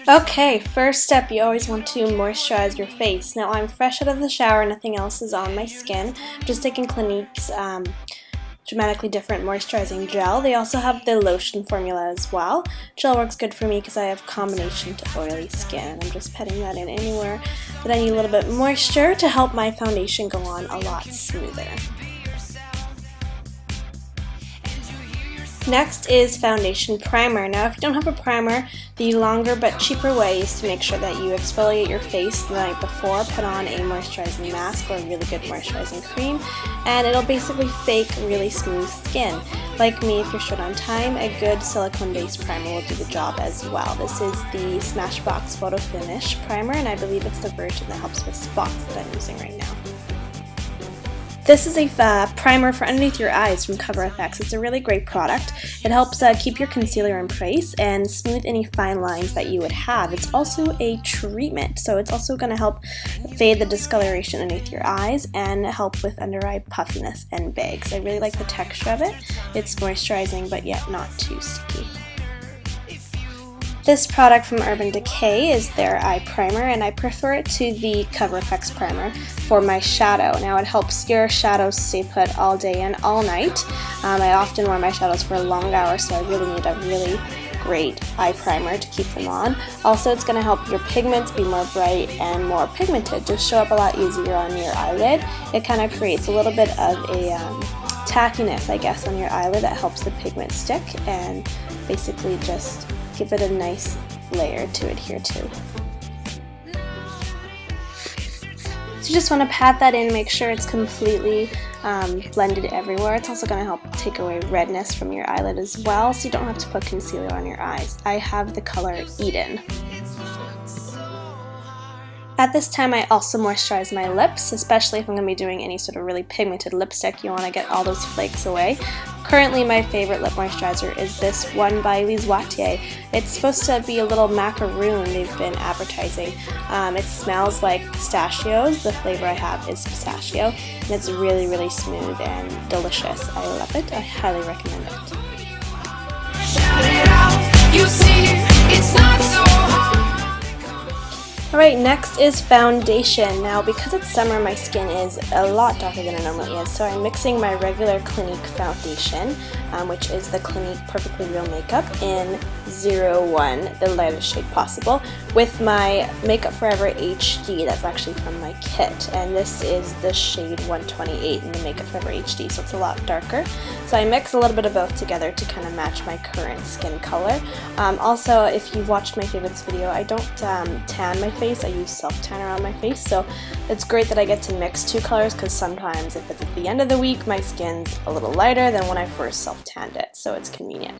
Okay, first step, you always want to moisturize your face. Now I'm fresh out of the shower, nothing else is on my skin. I'm just taking Clinique's dramatically different moisturizing gel. They also have the lotion formula as well. Gel works good for me because I have combination to oily skin. I'm just patting that in anywhere that I need a little bit moisture to help my foundation go on a lot smoother. Next is foundation primer. Now if you don't have a primer, the longer but cheaper way is to make sure that you exfoliate your face the night before, put on a moisturizing mask or a really good moisturizing cream, and it'll basically fake really smooth skin. Like me, if you're short on time, a good silicone-based primer will do the job as well. This is the Smashbox Photo Finish Primer, and I believe it's the version that helps with spots that I'm using right now. This is a primer for underneath your eyes from Cover FX. It's a really great product. It helps keep your concealer in place and smooth any fine lines that you would have. It's also a treatment, so it's also going to help fade the discoloration underneath your eyes and help with under eye puffiness and bags. I really like the texture of it. It's moisturizing but yet not too sticky. This product from Decay is their eye primer, and I prefer it to the Cover FX primer for my shadow. Now it helps your shadows stay put all day and all night. I often wear my shadows for long hours, so I really need a really great eye primer to keep them on. Also, it's going to help your pigments be more bright and more pigmented, just show up a lot easier on your eyelid. It kind of creates a little bit of a tackiness, I guess, on your eyelid that helps the pigment stick and basically just give it a nice layer to adhere to. So you just want to pat that in, make sure it's completely blended everywhere. It's also going to help take away redness from your eyelid as well, so you don't have to put concealer on your eyes. I have the color Eden. At this time, I also moisturize my lips, especially if I'm going to be doing any sort of really pigmented lipstick. You want to get all those flakes away. Currently, my favorite lip moisturizer is this one by Lise Watier. It's supposed to be a little macaroon they've been advertising. It smells like pistachios. The flavor I have is pistachio, and it's really, really smooth and delicious. I love it. I highly recommend it. You see, it's not so hard. Alright, next is foundation. Now, because it's summer, my skin is a lot darker than it normally is, so I'm mixing my regular Clinique foundation, which is the Clinique Perfectly Real Makeup in 01, the lightest shade possible, with my Makeup Forever HD that's actually from my kit, and this is the shade 128 in the Makeup Forever HD, so it's a lot darker. So I mix a little bit of both together to kind of match my current skin color. Also, if you've watched my favorites video, I don't tan my face. I use self-tanner on my face, so it's great that I get to mix two colors, because sometimes if it's at the end of the week, my skin's a little lighter than when I first self-tanned it, so it's convenient.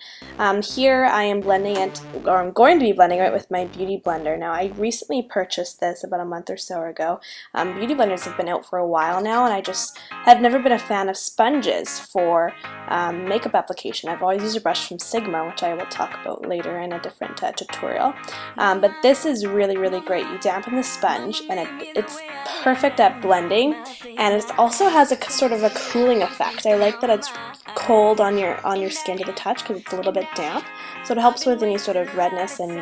Here I am blending it, or I'm going to be blending it with my Beauty Blender. Now, I recently purchased this about a month or so ago. Beauty Blenders have been out for a while now, and I just have never been a fan of sponges for makeup application. I've always used a brush from Sigma, which I will talk about later in a different tutorial. But this is really, really great. You dampen the sponge, and it's perfect at blending, and it also has a sort of a cooling effect. I like that it's cold on your skin to the touch because it's a little bit damp, so it helps with any sort of redness and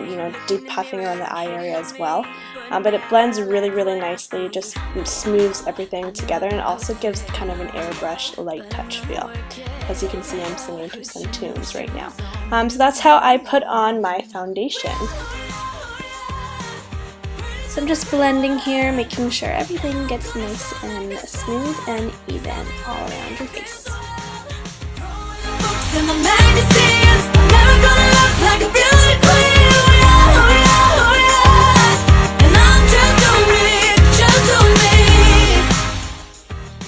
you know, deep puffing around the eye area as well. But it blends really, really nicely, just smooths everything together, and it also gives kind of an airbrush light touch feel. As you can see, I'm singing to some tunes right now. So that's how I put on my foundation. So I'm just blending here, making sure everything gets nice and smooth and even all around your face.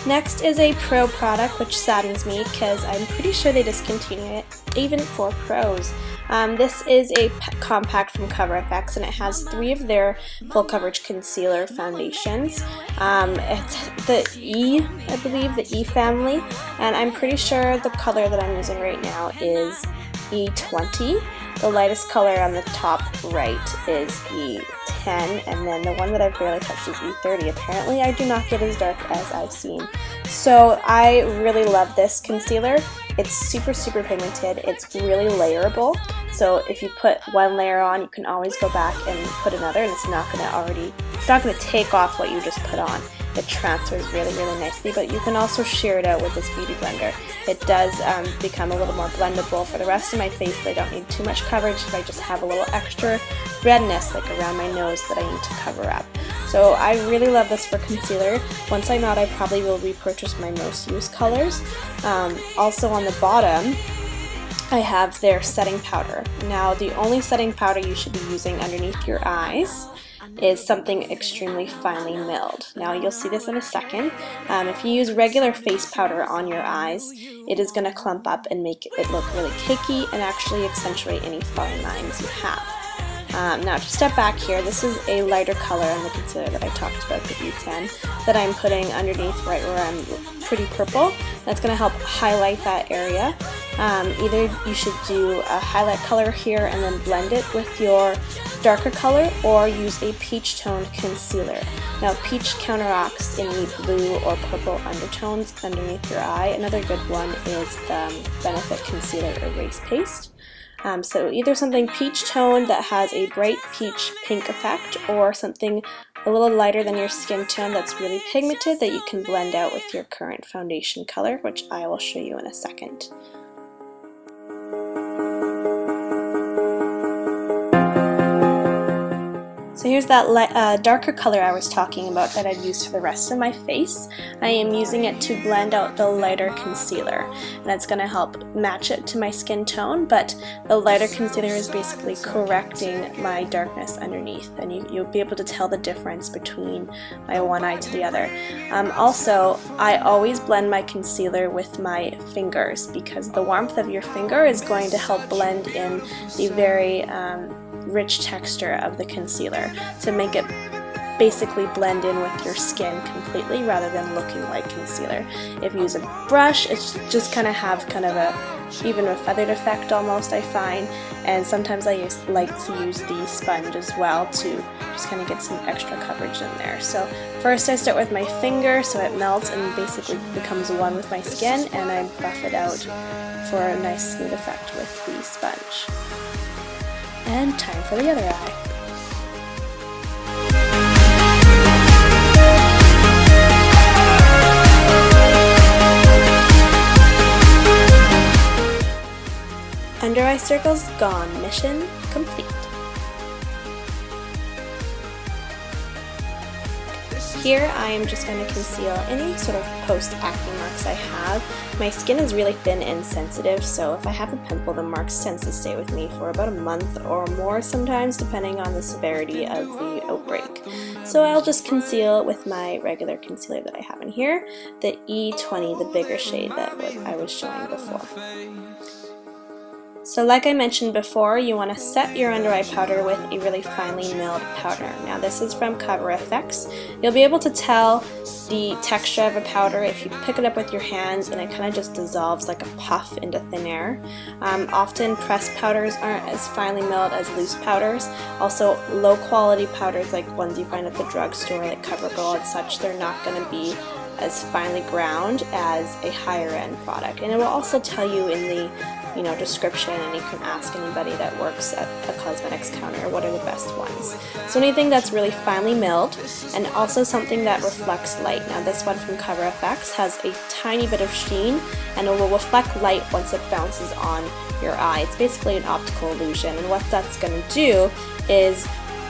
Next is a pro product, which saddens me because I'm pretty sure they discontinued it, even for pros. This is a compact from Cover FX, and it has 3 of their full coverage concealer foundations. It's the E, I believe, the E family, and I'm pretty sure the color that I'm using right now is E20. The lightest color on the top right is E10, and then the one that I've barely touched is E30. Apparently I do not get as dark as I've seen. So I really love this concealer. It's super, super pigmented. It's really layerable. So if you put one layer on, you can always go back and put another, and it's not going to take off what you just put on. It transfers really, really nicely, but you can also shear it out with this beauty blender. It does become a little more blendable. For the rest of my face, I don't need too much coverage, but I just have a little extra redness like around my nose that I need to cover up. So I really love this for concealer. Once I'm out, I probably will repurchase my most used colors. Also on the bottom, I have their setting powder. Now the only setting powder you should be using underneath your eyes is something extremely finely milled. Now you'll see this in a second. If you use regular face powder on your eyes, it is going to clump up and make it look really cakey and actually accentuate any fine lines you have. Now to step back here, this is a lighter color on the concealer that I talked about, the E10, that I'm putting underneath right where I'm pretty purple. That's going to help highlight that area. Either you should do a highlight color here and then blend it with your darker color, or use a peach toned concealer. Now peach counteracts any blue or purple undertones underneath your eye. Another good one is the Benefit Concealer Erase Paste. So either something peach toned that has a bright peach pink effect, or something a little lighter than your skin tone that's really pigmented that you can blend out with your current foundation color, which I will show you in a second. So here's that darker color I was talking about that I've used for the rest of my face. I am using it to blend out the lighter concealer, and it's going to help match it to my skin tone, but the lighter concealer is basically correcting my darkness underneath, and you'll be able to tell the difference between my one eye to the other. Also, I always blend my concealer with my fingers, because the warmth of your finger is going to help blend in the very rich texture of the concealer to make it basically blend in with your skin completely rather than looking like concealer. If you use a brush, it's just kind of even a feathered effect almost, I find, and sometimes I like to use the sponge as well to just kind of get some extra coverage in there. So first I start with my finger so it melts and basically becomes one with my skin, and I buff it out for a nice smooth effect with the sponge. And time for the other eye. Under eye circles gone. Mission complete. Here I am just going to conceal any sort of post-acne marks I have. My skin is really thin and sensitive, so if I have a pimple, the marks tend to stay with me for about a month or more sometimes, depending on the severity of the outbreak. So I'll just conceal with my regular concealer that I have in here, the E20, the bigger shade that I was showing before. So like I mentioned before, you want to set your under eye powder with a really finely milled powder. Now this is from Cover FX. You'll be able to tell the texture of a powder if you pick it up with your hands and it kind of just dissolves like a puff into thin air. Often pressed powders aren't as finely milled as loose powders. Also low quality powders like ones you find at the drugstore like CoverGirl and such, they're not going to be as finely ground as a higher end product. And it will also tell you in the description, and you can ask anybody that works at a cosmetics counter what are the best ones. So anything that's really finely milled, and also something that reflects light. Now this one from Cover FX has a tiny bit of sheen, and it will reflect light once it bounces on your eye. It's basically an optical illusion, and what that's going to do is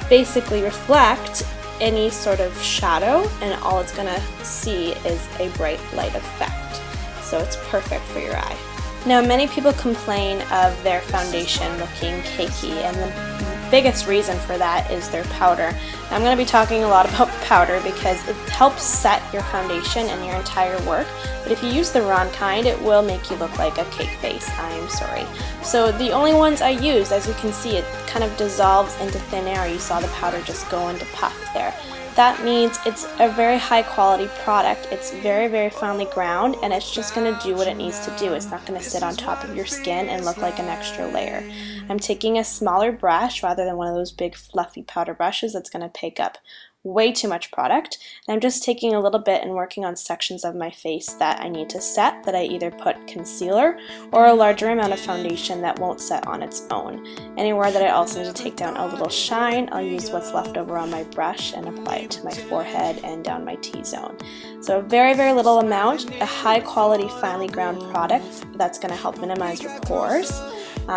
basically reflect any sort of shadow, and all it's going to see is a bright light effect. So it's perfect for your eye. Now many people complain of their foundation looking cakey, and the biggest reason for that is their powder. Now, I'm going to be talking a lot about powder because it helps set your foundation and your entire work, but if you use the wrong kind, it will make you look like a cake face. I am sorry. So the only ones I use, as you can see, it kind of dissolves into thin air. You saw the powder just go into puff there. That means it's a very high quality product. It's very, very finely ground, and it's just going to do what it needs to do. It's not going to sit on top of your skin and look like an extra layer. I'm taking a smaller brush rather than one of those big fluffy powder brushes that's going to take up way too much product, and I'm just taking a little bit and working on sections of my face that I need to set, that I either put concealer or a larger amount of foundation that won't set on its own. Anywhere that I also need to take down a little shine, I'll use what's left over on my brush and apply it to my forehead and down my T-zone. So a very, very little amount, a high quality finely ground product that's going to help minimize your pores.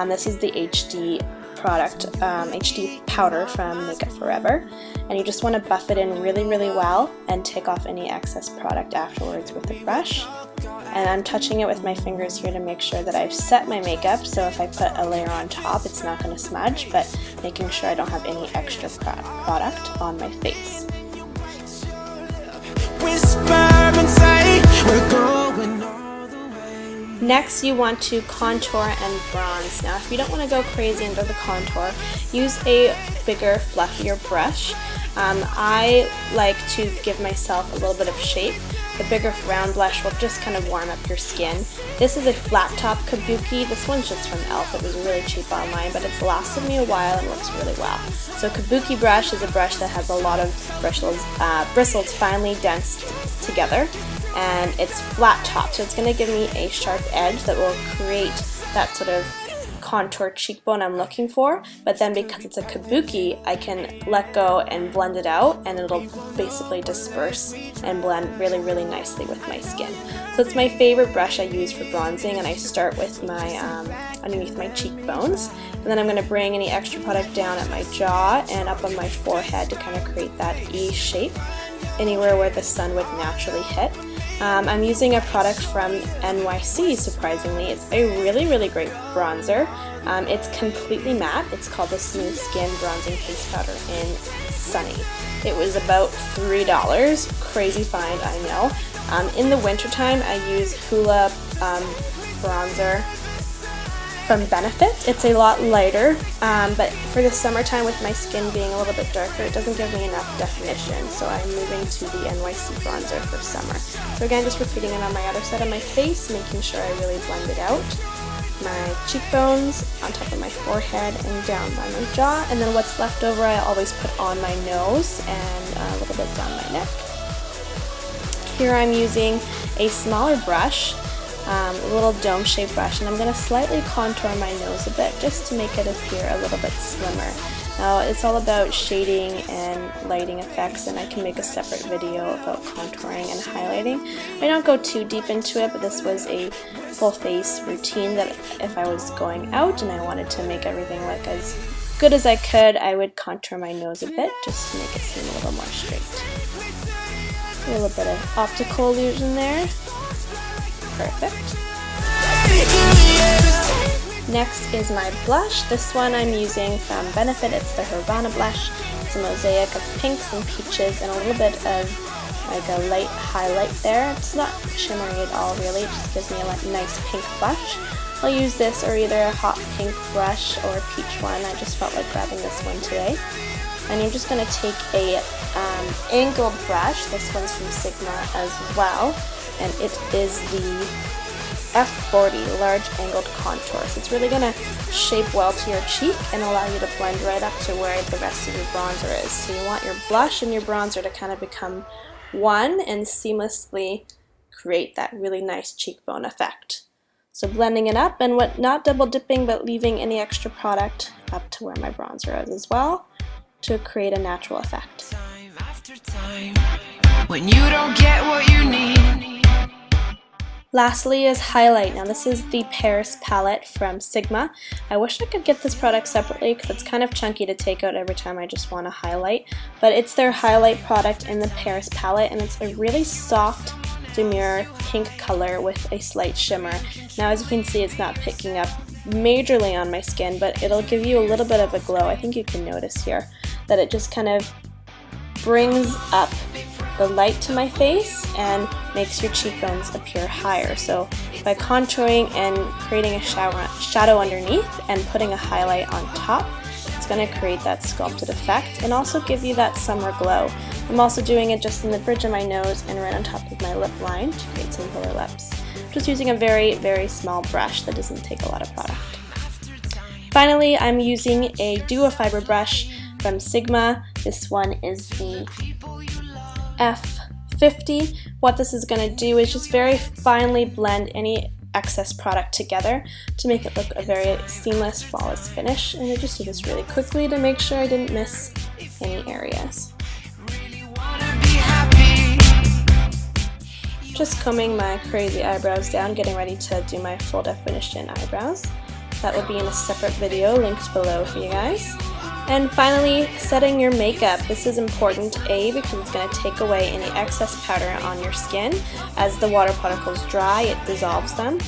This is the HD product, HD powder from Makeup Forever, and you just want to buff it in really, really well and take off any excess product afterwards with the brush. And I'm touching it with my fingers here to make sure that I've set my makeup, so if I put a layer on top it's not going to smudge, but making sure I don't have any extra product on my face. Next, you want to contour and bronze. Now, if you don't want to go crazy into the contour, use a bigger, fluffier brush. I like to give myself a little bit of shape. The bigger round blush will just kind of warm up your skin. This is a flat top kabuki. This one's just from e.l.f. It was really cheap online, but it's lasted me a while and works really well. So kabuki brush is a brush that has a lot of bristles finely densed together, and it's flat top, so it's going to give me a sharp edge that will create that sort of contour cheekbone I'm looking for. But then because it's a kabuki, I can let go and blend it out, and it'll basically disperse and blend really, really nicely with my skin. So it's my favorite brush I use for bronzing, and I start with my underneath my cheekbones, and then I'm going to bring any extra product down at my jaw and up on my forehead to kind of create that E shape anywhere where the sun would naturally hit. I'm using a product from NYC, surprisingly. It's a really, really great bronzer. It's completely matte. It's called the Smooth Skin Bronzing Face Powder in Sunny. It was about $3. Crazy find, I know. In the wintertime, I use Hoola bronzer from Benefit. It's a lot lighter, but for the summertime, with my skin being a little bit darker, it doesn't give me enough definition, so I'm moving to the NYC Bronzer for summer. So again, just repeating it on my other side of my face, making sure I really blend it out. My cheekbones, on top of my forehead, and down by my jaw, and then what's left over I always put on my nose and a little bit down my neck. Here I'm using a smaller brush, a little dome-shaped brush, and I'm going to slightly contour my nose a bit just to make it appear a little bit slimmer. Now, it's all about shading and lighting effects, and I can make a separate video about contouring and highlighting. I don't go too deep into it, but this was a full face routine that if I was going out and I wanted to make everything look as good as I could, I would contour my nose a bit just to make it seem a little more straight. A little bit of optical illusion there. Perfect. Next is my blush. This one I'm using from Benefit. It's the Havana blush. It's a mosaic of pinks and peaches and a little bit of like a light highlight there. It's not shimmery at all really, it just gives me a nice pink blush. I'll use this or either a hot pink brush or a peach one. I just felt like grabbing this one today. And I'm just going to take a angled brush. This one's from Sigma as well, and it is the F40 large angled contour. So it's really going to shape well to your cheek and allow you to blend right up to where the rest of your bronzer is. So you want your blush and your bronzer to kind of become one and seamlessly create that really nice cheekbone effect. So blending it up and not double dipping, but leaving any extra product up to where my bronzer is as well to create a natural effect. Time after time, when you don't get what you need. Lastly is highlight. Now this is the Paris palette from Sigma. I wish I could get this product separately because it's kind of chunky to take out every time I just want to highlight, but it's their highlight product in the Paris palette, and it's a really soft, demure pink color with a slight shimmer. Now as you can see, it's not picking up majorly on my skin, but it'll give you a little bit of a glow. I think you can notice here that it just kind of brings up the light to my face and makes your cheekbones appear higher. So by contouring and creating a shadow underneath and putting a highlight on top, it's going to create that sculpted effect and also give you that summer glow. I'm also doing it just in the bridge of my nose and right on top of my lip line to create some fuller lips. Just using a very, very small brush that doesn't take a lot of product. Finally, I'm using a duo fiber brush from Sigma. This one is the F50. What this is going to do is just very finely blend any excess product together to make it look a very seamless, flawless finish. And I just do this really quickly to make sure I didn't miss any areas. Just combing my crazy eyebrows down, getting ready to do my full definition eyebrows. That will be in a separate video linked below for you guys. And finally, setting your makeup. This is important, A, because it's going to take away any excess powder on your skin. As the water particles dry, it dissolves them.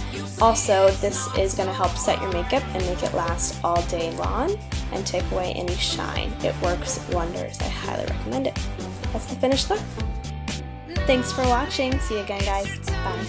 Also, this is going to help set your makeup and make it last all day long and take away any shine. It works wonders. I highly recommend it. That's the finished look. Thanks for watching. See you again, guys. Bye.